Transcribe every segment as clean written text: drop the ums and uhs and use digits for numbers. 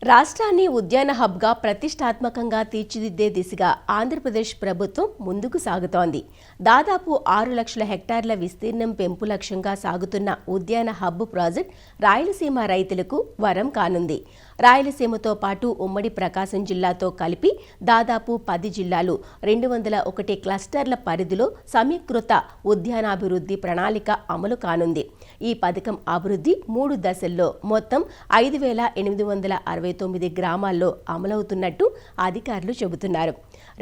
రాష్ట్రాన్ని ఉద్యాన హబ్గా ప్రతిష్టాత్మకంగా తీర్చిదిద్దే దిశగా ఆంధ్రప్రదేశ్ ప్రభుత్వం ముందుకు సాగుతోంది. దాదాపు 6 లక్షల హెక్టార్ల విస్తీర్ణం పెంపు లక్ష్యంగా సాగుతున్న ఉద్యాన హబ్ ప్రాజెక్ట్ రాయలసీమ రైతులకు వరం కానుంది. రాయలసీమతో పాటు ఉమ్మడి ప్రకాశం జిల్లాతో కలిపి దాదాపు 10 జిల్లాలు 201 క్లస్టర్ల పరిధిలో సమీకృత ఉద్యానాభివృద్ధి ప్రణాళిక అమలు కానుంది. ఈ పథకం అభివృద్ధి 3 దశల్లో మొత్తం 5,869 గ్రామాల్లో అమలవుతున్నట్టు అధికారులు చెబుతున్నారు.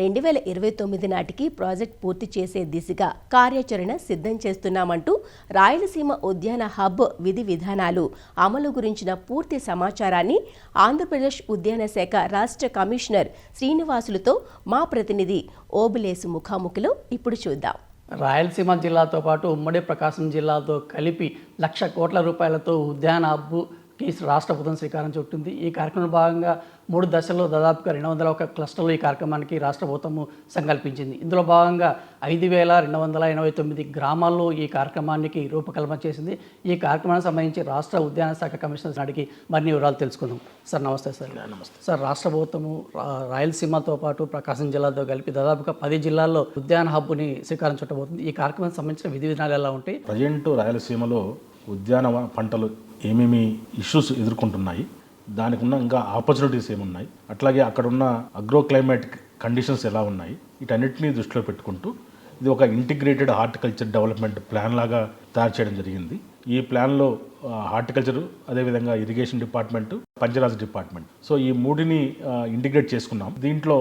2029 నాటికి ప్రాజెక్ట్ పూర్తి చేసే దిశగా కార్యాచరణ సిద్ధం చేస్తున్నామంటూ రాయలసీమ ఉద్యాన హబ్ విధి విధానాలు అమలు గురించిన పూర్తి సమాచారాన్ని ఆంధ్రప్రదేశ్ ఉద్యాన శాఖ రాష్ట్ర కమిషనర్ శ్రీనివాసులతో మా ప్రతినిధి ఓబులేసు ముఖాముఖిలో ఇప్పుడు చూద్దాం. రాయలసీమ జిల్లాతో పాటు ఉమ్మడి ప్రకాశం జిల్లాతో కలిపి 1,00,000 కోట్ల రూపాయలతో ఉద్యాన హబ్కి రాష్ట్ర ప్రభుత్వం శ్రీకారం చుట్టింది. ఈ కార్యక్రమంలో భాగంగా 3 దశల్లో దాదాపుగా 201 క్లస్టర్లు ఈ కార్యక్రమానికి రాష్ట్ర ప్రభుత్వం సంకల్పించింది. ఇందులో భాగంగా 5,289 గ్రామాల్లో ఈ కార్యక్రమానికి రూపకల్పన చేసింది. ఈ కార్యక్రమానికి సంబంధించి రాష్ట్ర ఉద్యాన శాఖ కమిషనర్ అడిగి మరిన్ని వివరాలు తెలుసుకుందాం. సార్ నమస్తే సార్. నమస్తే సార్, రాష్ట్ర ప్రభుత్వము రాయలసీమతో పాటు ప్రకాశం జిల్లాతో కలిపి దాదాపుగా 10 జిల్లాల్లో ఉద్యాన హబ్ని శ్రీకారం చుట్టబోతుంది. ఈ కార్యక్రమానికి సంబంధించిన విధి విధానాలు ఎలా ఉంటాయి? ప్రజెంట్ రాయలసీమలో ఉద్యాన పంటలు ఏమేమి ఇష్యూస్ ఎదుర్కొంటున్నాయి, దానికి ఉన్న ఇంకా ఆపర్చునిటీస్ ఏమున్నాయి, అట్లాగే అక్కడ ఉన్న అగ్రో క్లైమాటిక్ కండిషన్స్ ఎలా ఉన్నాయి, వీటన్నిటిని దృష్టిలో పెట్టుకుంటూ ఇది ఒక ఇంటిగ్రేటెడ్ హార్టికల్చర్ డెవలప్మెంట్ ప్లాన్ లాగా తయారు చేయడం జరిగింది. ఈ ప్లాన్లో హార్టికల్చర్, అదేవిధంగా ఇరిగేషన్ డిపార్ట్మెంట్, పంచరాజ్ డిపార్ట్మెంట్, సో ఈ మూడిని ఇంటిగ్రేట్ చేసుకున్నాం. దీంట్లో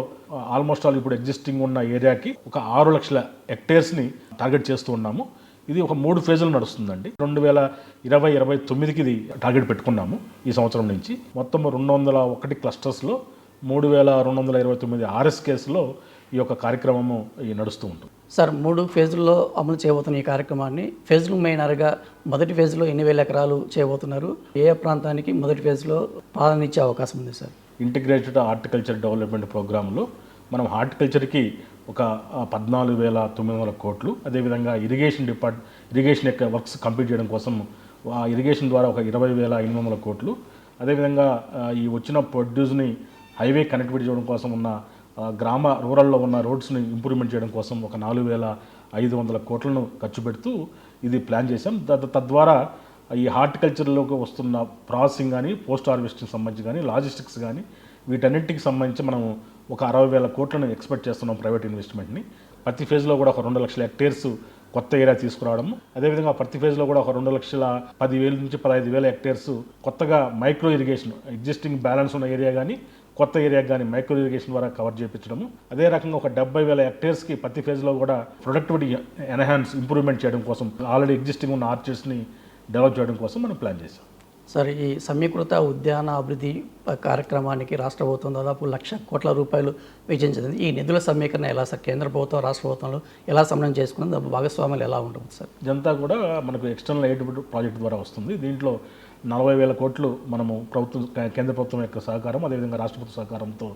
ఆల్మోస్ట్ ఆల్ ఇప్పుడు ఎగ్జిస్టింగ్ ఉన్న ఏరియాకి ఒక 6 లక్షల హెక్టేర్స్ని టార్గెట్ చేస్తూ ఉన్నాము. ఇది ఒక 3 ఫేజులు నడుస్తుందండి. 2020-29కి ఇది టార్గెట్ పెట్టుకున్నాము. ఈ సంవత్సరం నుంచి మొత్తం 201 క్లస్టర్స్లో 3,229 ఆర్ఎస్కేస్లో ఈ యొక్క కార్యక్రమము నడుస్తూ ఉంటుంది. సార్, 3 ఫేజుల్లో అమలు చేయబోతున్న ఈ కార్యక్రమాన్ని ఫేజ్లు మైనర్గా మొదటి ఫేజ్లో ఎన్ని వేల ఎకరాలు చేయబోతున్నారు? ఏ ప్రాంతానికి మొదటి ఫేజ్లో ప్రాధాన్యత ఇచ్చే అవకాశం ఉంది సార్? ఇంటిగ్రేటెడ్ హార్టికల్చర్ డెవలప్మెంట్ ప్రోగ్రాంలో మనం హార్టికల్చర్కి ఒక 14,900 కోట్లు, అదేవిధంగా ఇరిగేషన్ యొక్క వర్క్స్ కంప్లీట్ చేయడం కోసం ఇరిగేషన్ ద్వారా ఒక 20,500 కోట్లు, అదేవిధంగా ఈ వచ్చిన ప్రొడ్యూస్ని హైవే కనెక్టివిటీ చేయడం కోసం ఉన్న రూరల్లో ఉన్న రోడ్స్ని ఇంప్రూవ్మెంట్ చేయడం కోసం ఒక 4,500 కోట్లను ఖర్చు పెడుతూ ఇది ప్లాన్ చేశాం. తద్వారా ఈ హార్టికల్చర్లోకి వస్తున్న ప్రాసెసింగ్ కానీ, పోస్ట్ హార్వెస్టింగ్ సంబంధించి కానీ, లాజిస్టిక్స్ కానీ, వీటన్నిటికి సంబంధించి మనం ఒక 60,000 కోట్లను ఎక్స్పెక్ట్ చేస్తున్నాం ప్రైవేట్ ఇన్వెస్ట్మెంట్ని. ప్రతి ఫేజ్లో కూడా ఒక 2 లక్షల హెక్టేర్స్ కొత్త ఏరియా తీసుకురావడము, అదేవిధంగా ప్రతి ఫేజ్లో కూడా ఒక 2,10,000 నుంచి 15,000 హెక్టేర్స్ కొత్తగా మైక్రో ఇరిగేషన్, ఎగ్జిస్టింగ్ బ్యాలెన్స్ ఉన్న ఏరియా కానీ, కొత్త ఏరియా కానీ మైక్రో ఇరిగేషన్ ద్వారా కవర్ చేయించడము. అదే రకంగా ఒక 70,000 హెక్టేర్స్కి ప్రతి ఫేజ్లో కూడా ప్రొడక్టివిటీ ఇంప్రూవ్మెంట్ చేయడం కోసం, ఆల్రెడీ ఎగ్జిస్టింగ్ ఉన్న ఆర్చర్స్ని డెవలప్ చేయడం కోసం మనం ప్లాన్ చేసాం. సార్, ఈ సమీకృత ఉద్యాన అభివృద్ధి కార్యక్రమానికి రాష్ట్ర ప్రభుత్వం దాదాపు 1,00,000 కోట్ల రూపాయలు వెచ్చించింది. ఈ నిధుల సమీకరణ ఎలా సార్? కేంద్ర ప్రభుత్వం, రాష్ట్ర ప్రభుత్వంలో ఎలా సమన్వయం చేసుకున్నది? భాగస్వామ్యాలు ఎలా ఉంటుంది సార్? ఇదంతా కూడా మనకు ఎక్స్టర్నల్ ఎయిడ్ ప్రాజెక్ట్ ద్వారా వస్తుంది. దీంట్లో 40,000 కోట్లు మనము కేంద్ర ప్రభుత్వం యొక్క సహకారం, అదేవిధంగా రాష్ట్ర ప్రభుత్వ సహకారంతో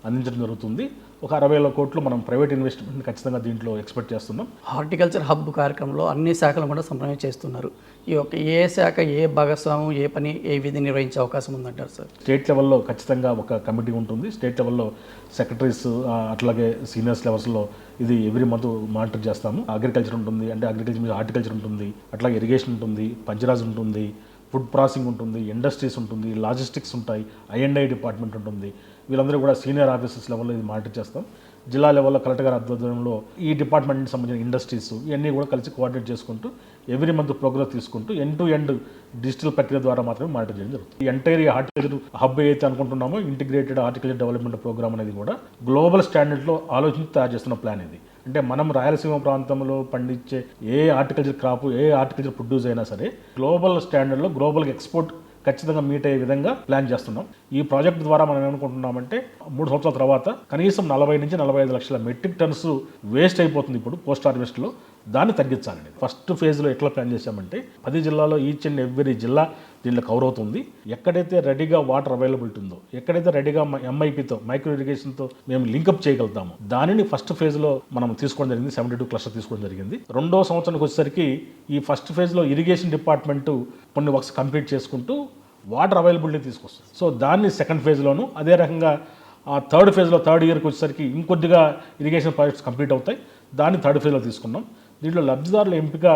అందించడం జరుగుతుంది. ఒక 60,000 కోట్లు మనం ప్రైవేట్ ఇన్వెస్ట్మెంట్ ఖచ్చితంగా దీంట్లో ఎక్స్పెక్ట్ చేస్తున్నాం. హార్టికల్చర్ హబ్ కార్యక్రమంలో అన్ని శాఖలు కూడా సమన్వయం చేస్తున్నారు. ఈ యొక్క ఏ శాఖ, ఏ భాగస్వామ్యం, ఏ పని, ఏ విధి నిర్వహించే అవకాశం ఉందంటారు సార్? స్టేట్ లెవెల్లో ఖచ్చితంగా ఒక కమిటీ ఉంటుంది. స్టేట్ లెవెల్లో సెక్రటరీస్, అట్లాగే సీనియర్స్ లెవెల్స్లో ఇది ఎవ్రీ మంత్ మానిటర్ చేస్తాము. అగ్రికల్చర్ ఉంటుంది, అంటే అగ్రికల్చర్ మీద హార్టికల్చర్ ఉంటుంది, అట్లాగే ఇరిగేషన్ ఉంటుంది, పంచరాజ్ ఉంటుంది, ఫుడ్ ప్రాసెసింగ్ ఉంటుంది, ఇండస్ట్రీస్ ఉంటుంది, లాజిస్టిక్స్ ఉంటాయి, I&I డిపార్ట్మెంట్ ఉంటుంది. వీళ్ళందరూ కూడా సీనియర్ ఆఫీసర్స్ లెవెల్లో ఇది మానిటర్ చేస్తాం. జిల్లా లెవెల్లో కలెక్టర్ గారి ఆధ్వర్యంలో ఈ డిపార్ట్మెంట్కి సంబంధించిన ఇండస్ట్రీస్ ఇవన్నీ కూడా కలిసి కోఆర్డినేట్ చేసుకుంటూ ఎవ్రీ మంత్ ప్రోగ్రెస్ తీసుకుంటూ ఎండ్ టు ఎండ్ డిజిటల్ ప్రక్రియ ద్వారా మాత్రమే మానిటర్ చేయడం జరుగుతుంది. ఈ ఎంటైర్ హార్టికల్చర్ హబ్ ఏదైతే అనుకుంటున్నామో, ఇంటిగ్రేటెడ్ హార్టికల్చర్ డెవలప్మెంట్ ప్రోగ్రామ్ అనేది కూడా గ్లోబల్ స్టాండర్డ్లో ఆలోచించి తయారు చేస్తున్న ప్లాన్ ఇది. అంటే మనం రాయలసీమ ప్రాంతంలో పండించే ఏ హార్టికల్చర్ క్రాప్, ఏ హార్టికల్చర్ ప్రొడ్యూస్ అయినా సరే గ్లోబల్ స్టాండర్డ్లో గ్లోబల్గా ఎక్స్పోర్ట్ ఖచ్చితంగా మీట్ అయ్యే విధంగా ప్లాన్ చేస్తున్నాం. ఈ ప్రాజెక్ట్ ద్వారా మనం ఏమనుకుంటున్నామంటే 3 సంవత్సరాల తర్వాత కనీసం 40 నుంచి 45 లక్షల మెట్రిక్ టన్స్ వేస్ట్ అయిపోతుంది ఇప్పుడు పోస్ట్ హార్వెస్ట్లో. దాన్ని తగ్గించాలండి. ఫస్ట్ ఫేజ్లో ఎట్లా ప్లాన్ చేశామంటే 10 జిల్లాలో ఈచ్ అండ్ ఎవ్రీ జిల్లా దీంట్లో కవర్ అవుతుంది. ఎక్కడైతే రెడీగా వాటర్ అవైలబిలిటీ ఉందో, ఎక్కడైతే రెడీగా MIPతో, మైక్రో ఇరిగేషన్తో మేము లింకప్ చేయగలుగుతాము, దానిని ఫస్ట్ ఫేజ్లో మనం తీసుకోవడం జరిగింది. 72 క్లస్టర్ తీసుకోవడం జరిగింది. 2వ సంవత్సరానికి వచ్చేసరికి ఈ ఫస్ట్ ఫేజ్లో ఇరిగేషన్ డిపార్ట్మెంటు కొన్ని వర్క్స్ కంప్లీట్ చేసుకుంటూ వాటర్ అవైలబిలిటీ తీసుకొస్తుంది. సో దాన్ని సెకండ్ ఫేజ్లోను, అదే రకంగా ఆ థర్డ్ ఫేజ్లో థర్డ్ ఇయర్కి వచ్చేసరికి ఇంకొద్దిగా ఇరిగేషన్ ప్రాజెక్ట్స్ కంప్లీట్ అవుతాయి. దాన్ని థర్డ్ ఫేజ్లో తీసుకున్నాం. దీంట్లో లబ్ధిదారుల ఎంపిక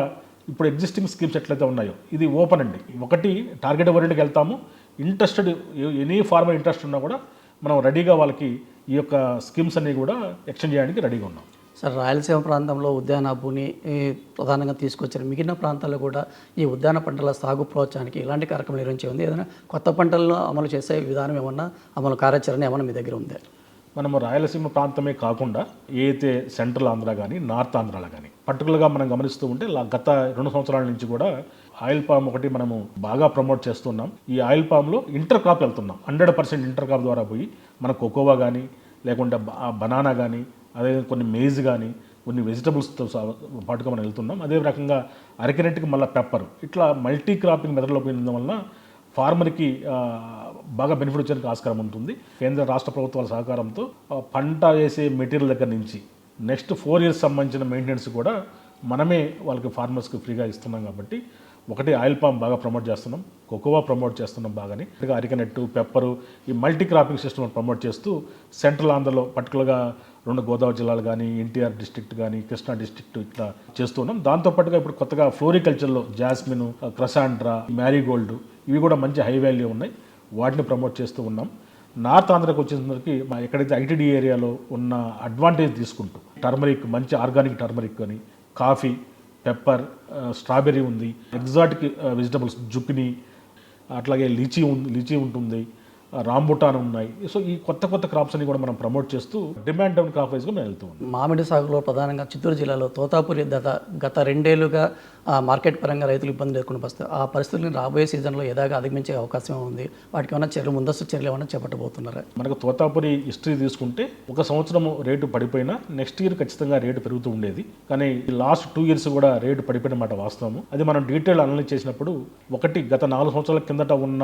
ఇప్పుడు ఎగ్జిస్టింగ్ స్కీమ్స్ ఎట్లయితే ఉన్నాయో ఇది ఓపెన్ అండి. ఒకటి టార్గెట్ ఓరియంట్కి వెళ్తాము. ఇంట్రెస్టెడ్ ఎనీ ఫార్మర్ ఇంట్రెస్ట్ ఉన్నా కూడా మనం రెడీగా వాళ్ళకి ఈ యొక్క స్కీమ్స్ అన్ని కూడా ఎక్స్టెండ్ చేయడానికి రెడీగా ఉన్నాం. సార్, రాయలసీమ ప్రాంతంలో ఉద్యాన భూమిని ప్రధానంగా తీసుకొచ్చారు. మిగిలిన ప్రాంతాల్లో కూడా ఈ ఉద్యాన పంటల సాగు ప్రోత్సాహానికి ఇలాంటి కార్యక్రమం నిర్వహించే ఉంది. ఏదైనా కొత్త పంటలను అమలు చేసే విధానం ఏమన్నా, అమలు కార్యాచరణ ఏమన్నా మీ దగ్గర ఉందా? మనము రాయలసీమ ప్రాంతమే కాకుండా ఏదైతే సెంట్రల్ ఆంధ్ర కానీ నార్త్ ఆంధ్రాలో కానీ పర్టికులర్గా మనం గమనిస్తూ ఉంటే గత 2 సంవత్సరాల నుంచి కూడా ఆయిల్ పామ్ ఒకటి మనము బాగా ప్రమోట్ చేస్తున్నాం. ఈ ఆయిల్ పామ్లో ఇంటర్ క్రాప్ వెళ్తున్నాం. 100% ఇంటర్ క్రాప్ ద్వారా పోయి మన కోకోవా కానీ లేకుంటే బనానా కానీ అదే కొన్ని మేజ్ కానీ కొన్ని వెజిటబుల్స్తో పాటుగా మనం వెళ్తున్నాం. అదే రకంగా అరకినట్టుకి మళ్ళీ పెప్పర్, ఇట్లా మల్టీ క్రాపింగ్ మెథడ్లో పోయిన వలన ఫార్మర్కి బాగా బెనిఫిట్ వచ్చేందుకు ఆస్కారం ఉంటుంది. కేంద్ర రాష్ట్ర ప్రభుత్వాల సహకారంతో పంట వేసే మెటీరియల్ దగ్గర నుంచి నెక్స్ట్ 4 years సంబంధించిన మెయింటెనెన్స్ కూడా మనమే వాళ్ళకి ఫార్మర్స్కి ఫ్రీగా ఇస్తున్నాం. కాబట్టి ఒకటి ఆయిల్ పామ్ బాగా ప్రమోట్ చేస్తున్నాం, కోకోవా ప్రమోట్ చేస్తున్నాం బాగానే, అరికెనట్టు, పెప్పరు, ఈ మల్టీ క్రాపింగ్ సిస్టమ్ ప్రమోట్ చేస్తూ సెంట్రల్ ఆంధ్రలో పర్టికులర్గా 2 గోదావరి జిల్లాలు కానీ, ఎన్టీఆర్ డిస్ట్రిక్ట్ కానీ, కృష్ణా డిస్ట్రిక్ట్ ఇట్లా చేస్తున్నాం. దాంతోపాటుగా ఇప్పుడు కొత్తగా ఫ్లోరికల్చర్లో జాస్మిన్, క్రసాండ్రా, మ్యారీగోల్డ్ ఇవి కూడా మంచి హై వాల్యూ ఉన్నాయి. వాటిని ప్రమోట్ చేస్తూ ఉన్నాం. నార్త్ ఆంధ్రాకి వచ్చేసరికి ఎక్కడైతే ఐటీడీ ఏరియాలో ఉన్న అడ్వాంటేజ్ తీసుకుంటూ టర్మరిక్, మంచి ఆర్గానిక్ టర్మరిక్ అని, కాఫీ, పెప్పర్, స్ట్రాబెర్రీ ఉంది, ఎగ్జాటిక్ వెజిటబుల్స్ జుకినీ, అట్లాగే లీచీ ఉంటుంది, రాంబుటాన్ ఉన్నాయి. సో ఈ కొత్త క్రాప్స్ అని కూడా మనం ప్రమోట్ చేస్తూ డిమాండ్ డౌన్ క్రాప్ వైజ్గా మేము వెళ్తూ ఉన్నాం. మామిడి సాగులో ప్రధానంగా చిత్తూరు జిల్లాలో తోతాపురి గత 2 ఏళ్లుగా మార్కెట్ పరంగా రైతులు ఇబ్బందులు ఎదుర్కొన్న పరిస్థితి, ఆ పరిస్థితులను రాబోయే సీజన్లో ఏదాగా అధిగమించే అవకాశం ఉంది. వాటికి ఏమైనా ముందస్తు చర్యలు ఏమైనా చేపట్టబోతున్నారా? మనకు తోతాపురి హిస్టరీ తీసుకుంటే 1 సంవత్సరం రేటు పడిపోయినా నెక్స్ట్ ఇయర్ ఖచ్చితంగా రేటు పెరుగుతూ ఉండేది. కానీ లాస్ట్ 2 years కూడా రేటు పడిపోయిన మాట వాస్తవము. అది మనం డీటెయిల్ అనలైజ్ చేసినప్పుడు ఒకటి గత 4 సంవత్సరాల కిందట ఉన్న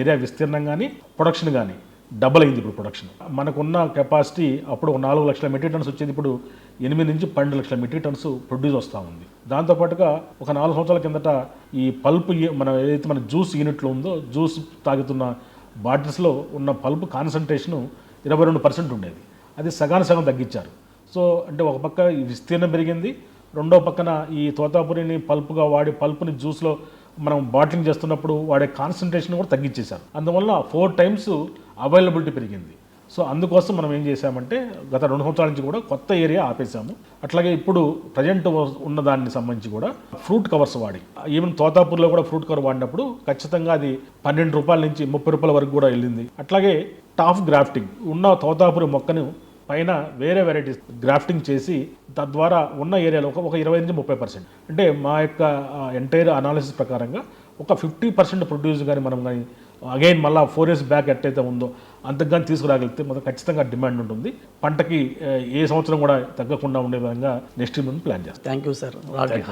ఏరియా విస్తీర్ణం కానీ ప్రొడక్షన్ కానీ డబల్ అయింది. ఇప్పుడు ప్రొడక్షన్ మనకున్న కెపాసిటీ అప్పుడు 4 లక్షల మెట్రిక్ టన్స్ వచ్చేది, ఇప్పుడు 8 నుంచి 12 లక్షల మెట్రిక్ టన్స్ ప్రొడ్యూస్ వస్తూ ఉంది. దాంతోపాటుగా ఒక 4 సంవత్సరాల కిందట ఈ పల్ప్ మనం ఏదైతే మన జ్యూస్ యూనిట్లో ఉందో, జ్యూస్ తాగుతున్న బాటిల్స్లో ఉన్న పల్ప్ కాన్సన్ట్రేషను 22% ఉండేది. అది సగం తగ్గించారు. సో అంటే ఒక పక్క ఈ విస్తీర్ణం పెరిగింది, రెండో పక్కన ఈ తోతాపురిని పల్ప్గా వాడి పల్ప్ని జ్యూస్లో మనం బాటిలింగ్ చేస్తున్నప్పుడు వాడే కాన్సన్ట్రేషన్ కూడా తగ్గించేశారు. అందువల్ల 4 times అవైలబిలిటీ పెరిగింది. సో అందుకోసం మనం ఏం చేసామంటే గత 2 సంవత్సరాల నుంచి కూడా కొత్త ఏరియా ఆపేసాము. అట్లాగే ఇప్పుడు ప్రజెంట్ ఉన్న దానికి సంబంధించి కూడా ఫ్రూట్ కవర్స్ వాడి, ఈవెన్ తోతాపూర్లో కూడా ఫ్రూట్ కవర్ వాడినప్పుడు ఖచ్చితంగా అది 12 రూపాయల నుంచి 30 రూపాయల వరకు కూడా వెళ్ళింది. అట్లాగే టాప్ గ్రాఫ్టింగ్ ఉన్న తోతాపూరి మొక్కను పైన వేరే వెరైటీస్ గ్రాఫ్టింగ్ చేసి తద్వారా ఉన్న ఏరియాలో ఒక 20 నుంచి 30%, అంటే మా యొక్క ఎంటైర్ అనాలిసిస్ ప్రకారంగా ఒక 50% ప్రొడ్యూస్ కానీ మనం కానీ అగైన్ మళ్ళీ 4 years బ్యాక్ ఎట్టయితే ఉందో అంతకు కానీ తీసుకురాగలిగితే మొత్తం ఖచ్చితంగా డిమాండ్ ఉంటుంది. పంటకి ఏ సంవత్సరం కూడా తగ్గకుండా ఉండే విధంగా నెక్స్ట్ ముందు ప్లాన్ చేస్తాం. Thank you sir.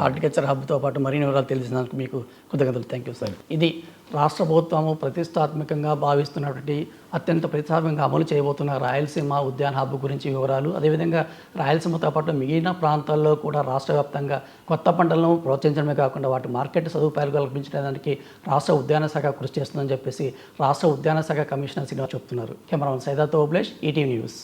హార్టికల్చర్ హబ్తో పాటు మరిన్ని వివరాలు తెలిసినందుకు మీకు కృతజ్ఞతలు. Thank you sir. ఇది రాష్ట్ర ప్రభుత్వము ప్రతిష్టాత్మకంగా భావిస్తున్నటువంటి అత్యంత ప్రతిష్టాత్మకంగా అమలు చేయబోతున్న రాయలసీమ ఉద్యాన హబ్ గురించి వివరాలు, అదేవిధంగా రాయలసీమతో పాటు మిగిలిన ప్రాంతాల్లో కూడా రాష్ట్ర వ్యాప్తంగా కొత్త పంటలను ప్రోత్సహించడమే కాకుండా వాటి మార్కెట్ సదుపాయాలు కల్పించడానికి రాష్ట్ర ఉద్యాన శాఖ కృషి చేస్తుందని చెప్పేసి రాష్ట్ర ఉద్యాన శాఖ కమిషనర్ శ్రీనివాస్ చెప్తున్నారు. కెమెరామెన్ సైదాతో ఓబ్లేష్, ఈటీవీ న్యూస్.